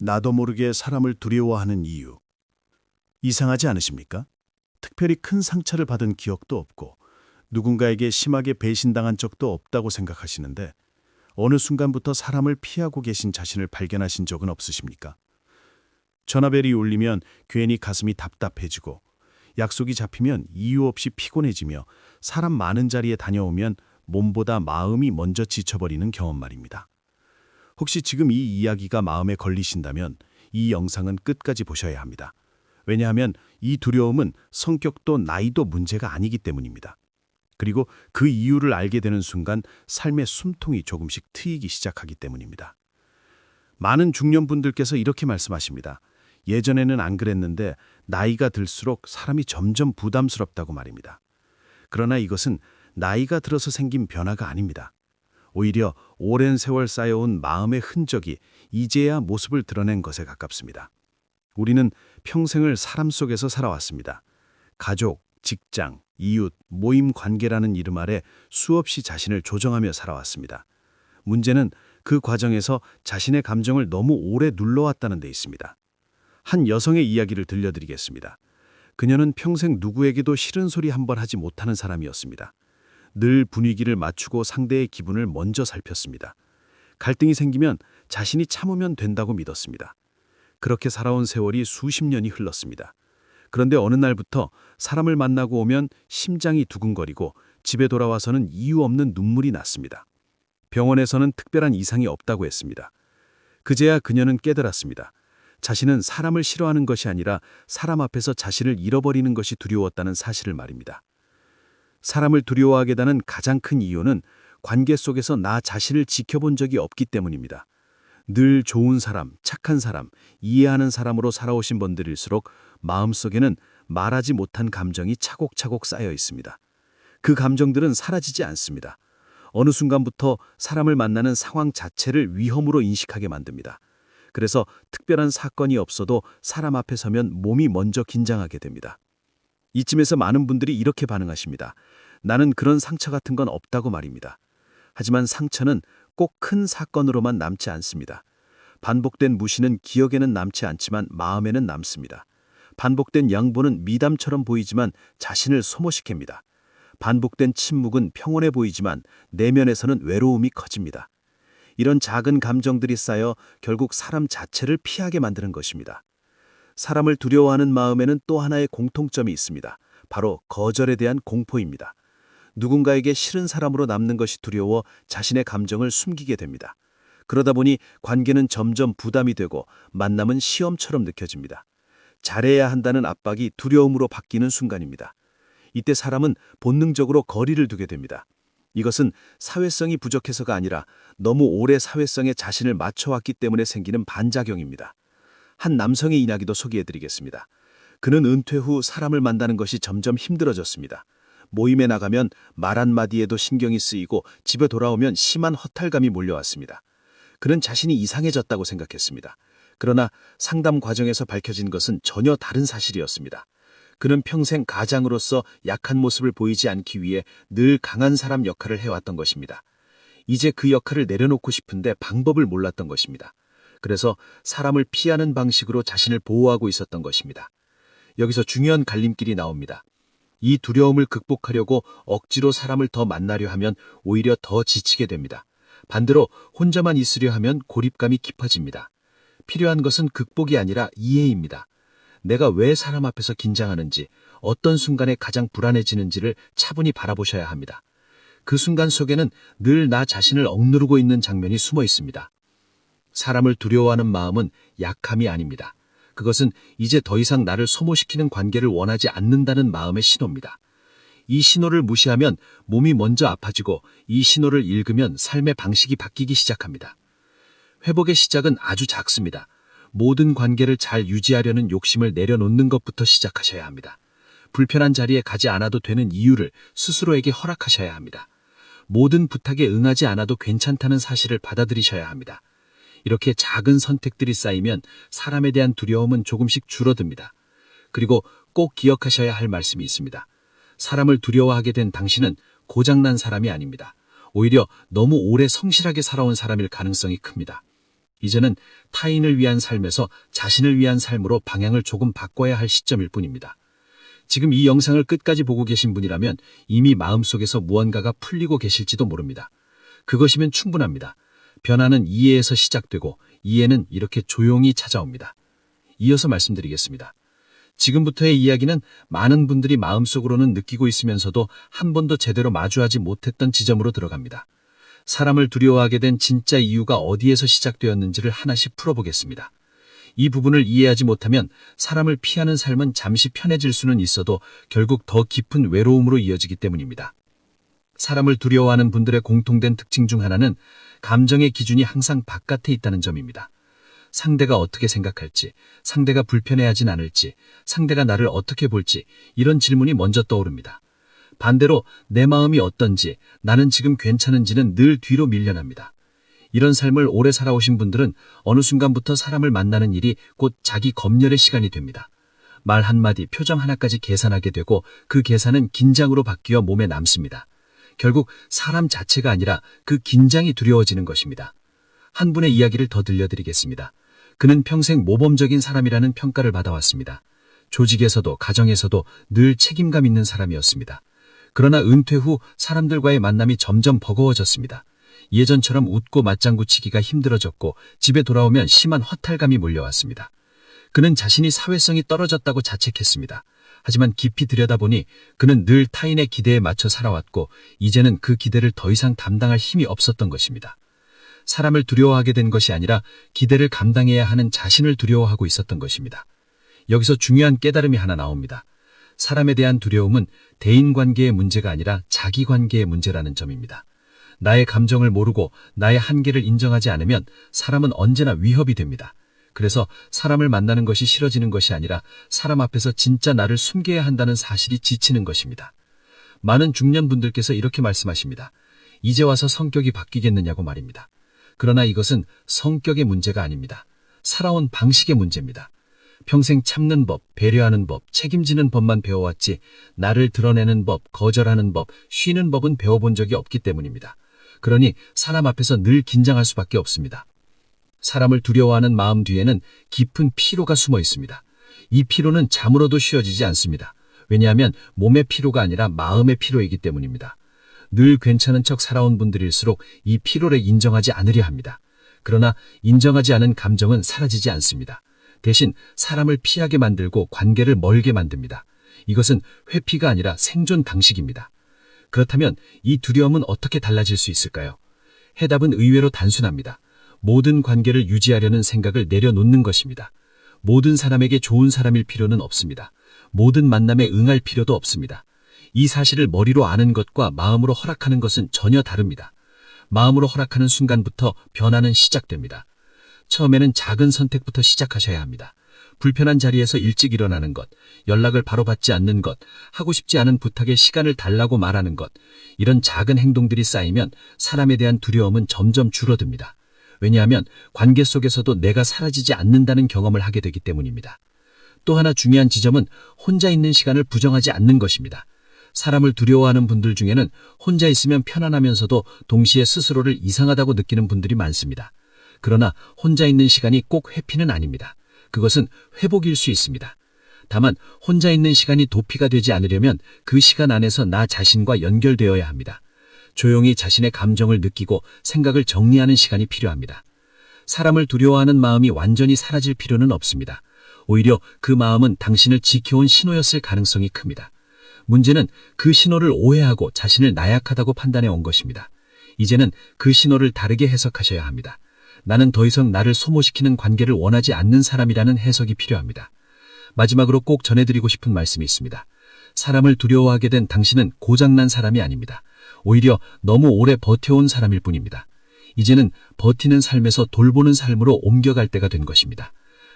나도 모르게 사람을 두려워하는 이유. 이상하지 않으십니까? 특별히 큰 상처를 받은 기억도 없고 누군가에게 심하게 배신당한 적도 없다고 생각하시는데 어느 순간부터 사람을 피하고 계신 자신을 발견하신 적은 없으십니까? 전화벨이 울리면 괜히 가슴이 답답해지고 약속이 잡히면 이유 없이 피곤해지며 사람 많은 자리에 다녀오면 몸보다 마음이 먼저 지쳐버리는 경험 말입니다. 혹시 지금 이 이야기가 마음에 걸리신다면 이 영상은 끝까지 보셔야 합니다. 왜냐하면 이 두려움은 성격도 나이도 문제가 아니기 때문입니다. 그리고 그 이유를 알게 되는 순간 삶의 숨통이 조금씩 트이기 시작하기 때문입니다. 많은 중년분들께서 이렇게 말씀하십니다. 예전에는 안 그랬는데 나이가 들수록 사람이 점점 부담스럽다고 말입니다. 그러나 이것은 나이가 들어서 생긴 변화가 아닙니다. 오히려 오랜 세월 쌓여온 마음의 흔적이 이제야 모습을 드러낸 것에 가깝습니다. 우리는 평생을 사람 속에서 살아왔습니다. 가족, 직장, 이웃, 모임 관계라는 이름 아래 수없이 자신을 조정하며 살아왔습니다. 문제는 그 과정에서 자신의 감정을 너무 오래 눌러왔다는 데 있습니다. 한 여성의 이야기를 들려드리겠습니다. 그녀는 평생 누구에게도 싫은 소리 한 번 하지 못하는 사람이었습니다. 늘 분위기를 맞추고 상대의 기분을 먼저 살폈습니다. 갈등이 생기면 자신이 참으면 된다고 믿었습니다. 그렇게 살아온 세월이 수십 년이 흘렀습니다. 그런데 어느 날부터 사람을 만나고 오면 심장이 두근거리고 집에 돌아와서는 이유 없는 눈물이 났습니다. 병원에서는 특별한 이상이 없다고 했습니다. 그제야 그녀는 깨달았습니다. 자신은 사람을 싫어하는 것이 아니라 사람 앞에서 자신을 잃어버리는 것이 두려웠다는 사실을 말입니다. 사람을 두려워하게 되는 가장 큰 이유는 관계 속에서 나 자신을 지켜본 적이 없기 때문입니다. 늘 좋은 사람, 착한 사람, 이해하는 사람으로 살아오신 분들일수록 마음속에는 말하지 못한 감정이 차곡차곡 쌓여 있습니다. 그 감정들은 사라지지 않습니다. 어느 순간부터 사람을 만나는 상황 자체를 위험으로 인식하게 만듭니다. 그래서 특별한 사건이 없어도 사람 앞에 서면 몸이 먼저 긴장하게 됩니다. 이쯤에서 많은 분들이 이렇게 반응하십니다. 나는 그런 상처 같은 건 없다고 말입니다. 하지만 상처는 꼭 큰 사건으로만 남지 않습니다. 반복된 무시는 기억에는 남지 않지만 마음에는 남습니다. 반복된 양보는 미담처럼 보이지만 자신을 소모시킵니다. 반복된 침묵은 평온해 보이지만 내면에서는 외로움이 커집니다. 이런 작은 감정들이 쌓여 결국 사람 자체를 피하게 만드는 것입니다. 사람을 두려워하는 마음에는 또 하나의 공통점이 있습니다. 바로 거절에 대한 공포입니다. 누군가에게 싫은 사람으로 남는 것이 두려워 자신의 감정을 숨기게 됩니다. 그러다 보니 관계는 점점 부담이 되고 만남은 시험처럼 느껴집니다. 잘해야 한다는 압박이 두려움으로 바뀌는 순간입니다. 이때 사람은 본능적으로 거리를 두게 됩니다. 이것은 사회성이 부족해서가 아니라 너무 오래 사회성에 자신을 맞춰왔기 때문에 생기는 반작용입니다. 한 남성의 이야기도 소개해드리겠습니다. 그는 은퇴 후 사람을 만나는 것이 점점 힘들어졌습니다. 모임에 나가면 말 한마디에도 신경이 쓰이고 집에 돌아오면 심한 허탈감이 몰려왔습니다. 그는 자신이 이상해졌다고 생각했습니다. 그러나 상담 과정에서 밝혀진 것은 전혀 다른 사실이었습니다. 그는 평생 가장으로서 약한 모습을 보이지 않기 위해 늘 강한 사람 역할을 해왔던 것입니다. 이제 그 역할을 내려놓고 싶은데 방법을 몰랐던 것입니다. 그래서 사람을 피하는 방식으로 자신을 보호하고 있었던 것입니다. 여기서 중요한 갈림길이 나옵니다. 이 두려움을 극복하려고 억지로 사람을 더 만나려 하면 오히려 더 지치게 됩니다. 반대로 혼자만 있으려 하면 고립감이 깊어집니다. 필요한 것은 극복이 아니라 이해입니다. 내가 왜 사람 앞에서 긴장하는지, 어떤 순간에 가장 불안해지는지를 차분히 바라보셔야 합니다. 그 순간 속에는 늘 나 자신을 억누르고 있는 장면이 숨어 있습니다. 사람을 두려워하는 마음은 약함이 아닙니다. 그것은 이제 더 이상 나를 소모시키는 관계를 원하지 않는다는 마음의 신호입니다. 이 신호를 무시하면 몸이 먼저 아파지고 이 신호를 읽으면 삶의 방식이 바뀌기 시작합니다. 회복의 시작은 아주 작습니다. 모든 관계를 잘 유지하려는 욕심을 내려놓는 것부터 시작하셔야 합니다. 불편한 자리에 가지 않아도 되는 이유를 스스로에게 허락하셔야 합니다. 모든 부탁에 응하지 않아도 괜찮다는 사실을 받아들이셔야 합니다. 이렇게 작은 선택들이 쌓이면 사람에 대한 두려움은 조금씩 줄어듭니다. 그리고 꼭 기억하셔야 할 말씀이 있습니다. 사람을 두려워하게 된 당신은 고장난 사람이 아닙니다. 오히려 너무 오래 성실하게 살아온 사람일 가능성이 큽니다. 이제는 타인을 위한 삶에서 자신을 위한 삶으로 방향을 조금 바꿔야 할 시점일 뿐입니다. 지금 이 영상을 끝까지 보고 계신 분이라면 이미 마음속에서 무언가가 풀리고 계실지도 모릅니다. 그것이면 충분합니다. 변화는 이해에서 시작되고 이해는 이렇게 조용히 찾아옵니다. 이어서 말씀드리겠습니다. 지금부터의 이야기는 많은 분들이 마음속으로는 느끼고 있으면서도 한 번도 제대로 마주하지 못했던 지점으로 들어갑니다. 사람을 두려워하게 된 진짜 이유가 어디에서 시작되었는지를 하나씩 풀어보겠습니다. 이 부분을 이해하지 못하면 사람을 피하는 삶은 잠시 편해질 수는 있어도 결국 더 깊은 외로움으로 이어지기 때문입니다. 사람을 두려워하는 분들의 공통된 특징 중 하나는 감정의 기준이 항상 바깥에 있다는 점입니다. 상대가 어떻게 생각할지, 상대가 불편해하진 않을지, 상대가 나를 어떻게 볼지 이런 질문이 먼저 떠오릅니다. 반대로 내 마음이 어떤지, 나는 지금 괜찮은지는 늘 뒤로 밀려납니다. 이런 삶을 오래 살아오신 분들은 어느 순간부터 사람을 만나는 일이 곧 자기 검열의 시간이 됩니다. 말 한마디, 표정 하나까지 계산하게 되고 그 계산은 긴장으로 바뀌어 몸에 남습니다. 결국 사람 자체가 아니라 그 긴장이 두려워지는 것입니다. 한 분의 이야기를 더 들려드리겠습니다. 그는 평생 모범적인 사람이라는 평가를 받아왔습니다. 조직에서도 가정에서도 늘 책임감 있는 사람이었습니다. 그러나 은퇴 후 사람들과의 만남이 점점 버거워졌습니다. 예전처럼 웃고 맞장구 치기가 힘들어졌고 집에 돌아오면 심한 허탈감이 몰려왔습니다. 그는 자신이 사회성이 떨어졌다고 자책했습니다. 하지만 깊이 들여다보니 그는 늘 타인의 기대에 맞춰 살아왔고 이제는 그 기대를 더 이상 감당할 힘이 없었던 것입니다. 사람을 두려워하게 된 것이 아니라 기대를 감당해야 하는 자신을 두려워하고 있었던 것입니다. 여기서 중요한 깨달음이 하나 나옵니다. 사람에 대한 두려움은 대인관계의 문제가 아니라 자기관계의 문제라는 점입니다. 나의 감정을 모르고 나의 한계를 인정하지 않으면 사람은 언제나 위협이 됩니다. 그래서 사람을 만나는 것이 싫어지는 것이 아니라 사람 앞에서 진짜 나를 숨겨야 한다는 사실이 지치는 것입니다. 많은 중년분들께서 이렇게 말씀하십니다. 이제 와서 성격이 바뀌겠느냐고 말입니다. 그러나 이것은 성격의 문제가 아닙니다. 살아온 방식의 문제입니다. 평생 참는 법, 배려하는 법, 책임지는 법만 배워왔지 나를 드러내는 법, 거절하는 법, 쉬는 법은 배워본 적이 없기 때문입니다. 그러니 사람 앞에서 늘 긴장할 수밖에 없습니다. 사람을 두려워하는 마음 뒤에는 깊은 피로가 숨어 있습니다. 이 피로는 잠으로도 쉬어지지 않습니다. 왜냐하면 몸의 피로가 아니라 마음의 피로이기 때문입니다. 늘 괜찮은 척 살아온 분들일수록 이 피로를 인정하지 않으려 합니다. 그러나 인정하지 않은 감정은 사라지지 않습니다. 대신 사람을 피하게 만들고 관계를 멀게 만듭니다. 이것은 회피가 아니라 생존 방식입니다. 그렇다면 이 두려움은 어떻게 달라질 수 있을까요? 해답은 의외로 단순합니다. 모든 관계를 유지하려는 생각을 내려놓는 것입니다. 모든 사람에게 좋은 사람일 필요는 없습니다. 모든 만남에 응할 필요도 없습니다. 이 사실을 머리로 아는 것과 마음으로 허락하는 것은 전혀 다릅니다. 마음으로 허락하는 순간부터 변화는 시작됩니다. 처음에는 작은 선택부터 시작하셔야 합니다. 불편한 자리에서 일찍 일어나는 것, 연락을 바로 받지 않는 것, 하고 싶지 않은 부탁에 시간을 달라고 말하는 것, 이런 작은 행동들이 쌓이면 사람에 대한 두려움은 점점 줄어듭니다. 왜냐하면 관계 속에서도 내가 사라지지 않는다는 경험을 하게 되기 때문입니다. 또 하나 중요한 지점은 혼자 있는 시간을 부정하지 않는 것입니다. 사람을 두려워하는 분들 중에는 혼자 있으면 편안하면서도 동시에 스스로를 이상하다고 느끼는 분들이 많습니다. 그러나 혼자 있는 시간이 꼭 회피는 아닙니다. 그것은 회복일 수 있습니다. 다만 혼자 있는 시간이 도피가 되지 않으려면 그 시간 안에서 나 자신과 연결되어야 합니다. 조용히 자신의 감정을 느끼고 생각을 정리하는 시간이 필요합니다. 사람을 두려워하는 마음이 완전히 사라질 필요는 없습니다. 오히려 그 마음은 당신을 지켜온 신호였을 가능성이 큽니다. 문제는 그 신호를 오해하고 자신을 나약하다고 판단해 온 것입니다. 이제는 그 신호를 다르게 해석하셔야 합니다. 나는 더 이상 나를 소모시키는 관계를 원하지 않는 사람이라는 해석이 필요합니다. 마지막으로 꼭 전해드리고 싶은 말씀이 있습니다. 사람을 두려워하게 된 당신은 고장난 사람이 아닙니다. 오히려 너무 오래 버텨온 사람일 뿐입니다. 이제는 버티는 삶에서 돌보는 삶으로 옮겨갈 때가 된 것입니다.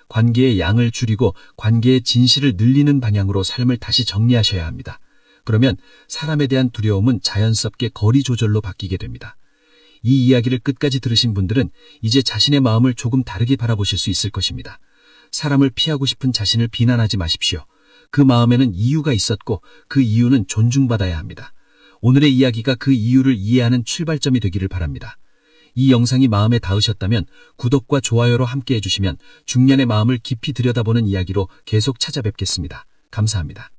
관계의 양을 줄이고 관계의 진실을 늘리는 방향으로 삶을 다시 정리하셔야 합니다. 그러면 사람에 대한 두려움은 자연스럽게 거리 조절로 바뀌게 됩니다. 이 이야기를 끝까지 들으신 분들은 이제 자신의 마음을 조금 다르게 바라보실 수 있을 것입니다. 사람을 피하고 싶은 자신을 비난하지 마십시오. 그 마음에는 이유가 있었고 그 이유는 존중받아야 합니다. 오늘의 이야기가 그 이유를 이해하는 출발점이 되기를 바랍니다. 이 영상이 마음에 닿으셨다면 구독과 좋아요로 함께 해주시면 중년의 마음을 깊이 들여다보는 이야기로 계속 찾아뵙겠습니다. 감사합니다.